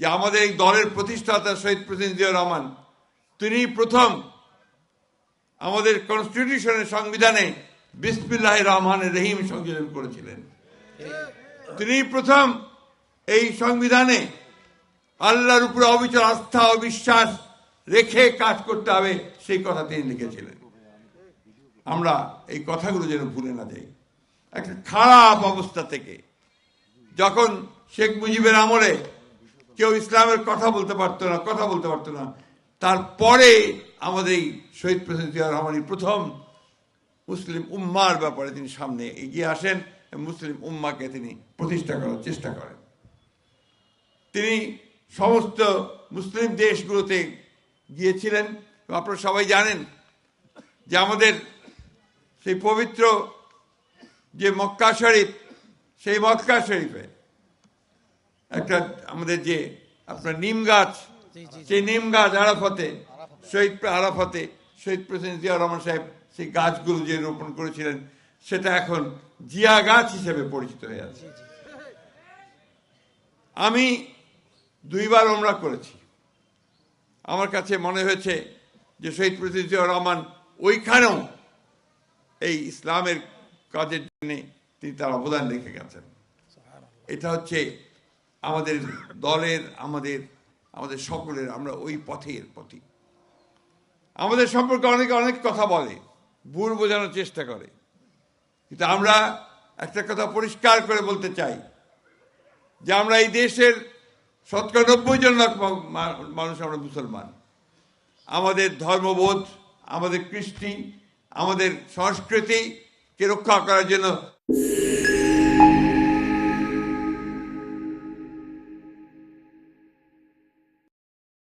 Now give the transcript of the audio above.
যে আমাদের এই দলের প্রতিষ্ঠাতা শহীদ প্রেসিডেন্ট জিয়াউর রহমান, তিনি প্রথম আমাদের কনস্টিটিউশনের সংবিধানে বিসমিল্লাহির রহমানির রহিম সংযোজন করেছিলেন। তিনি প্রথম এই সংবিধানে আল্লাহর উপরে অবিচল আস্থা ও বিশ্বাস রেখে কাজ করতে হবে সেই কথা তিনি লিখেছিলেন। আমরা এই কথাগুলো যেন ভুলে না যাই। একটা খারাপ অবস্থা থেকে যখন শেখ মুজিবের আমলে কেউ ইসলামের কথা বলতে পারতো না, তারপরে আমাদের এই শহীদ প্রেসিডেন্ট জিয়াউর রহমানই প্রথম মুসলিম উম্মার ব্যাপারে তিনি সামনে এগিয়ে আসেন, মুসলিম উম্মাকে তিনি প্রতিষ্ঠা করার চেষ্টা করেন। তিনি সমস্ত মুসলিম দেশগুলোতে গিয়েছিলেন। আপনারা সবাই জানেন যে আমাদের সেই পবিত্র যে মক্কা শরীফ, সেই মক্কা শরীফে একটা আমাদের যে আপনার নিম গাছ, সেই নিম গাছ আরাফাতে শহীদ প্রেসিডেন্ট জিয়াউর রহমান সাহেব সেই গাছগুলো যে রোপণ করেছিলেন, সেটা এখন জিয়া গাছ হিসেবে পরিচিত হয়ে আছে। আমি 2 বার ওমরা করেছি। আমার কাছে মনে হয়েছে যে শহীদ প্রেসিডেন্ট জিয়াউর রহমান ওইখানেও এই ইসলামের কাজের জন্য তিনি তার অবদান রেখে গেছেন। এটা হচ্ছে আমাদের দলের, আমাদের সকলের, আমরা ওই পথের প্রতি। আমাদের সম্পর্কে অনেকে অনেক কথা বলে, ভুল বোঝানোর চেষ্টা করে, কিন্তু আমরা একটা কথা পরিষ্কার করে বলতে চাই যে আমরা এই দেশের 90% মানুষ আমরা মুসলমান। আমাদের ধর্মবোধ, আমাদের কৃষ্টি, আমাদের সংস্কৃতিকে রক্ষা করার জন্য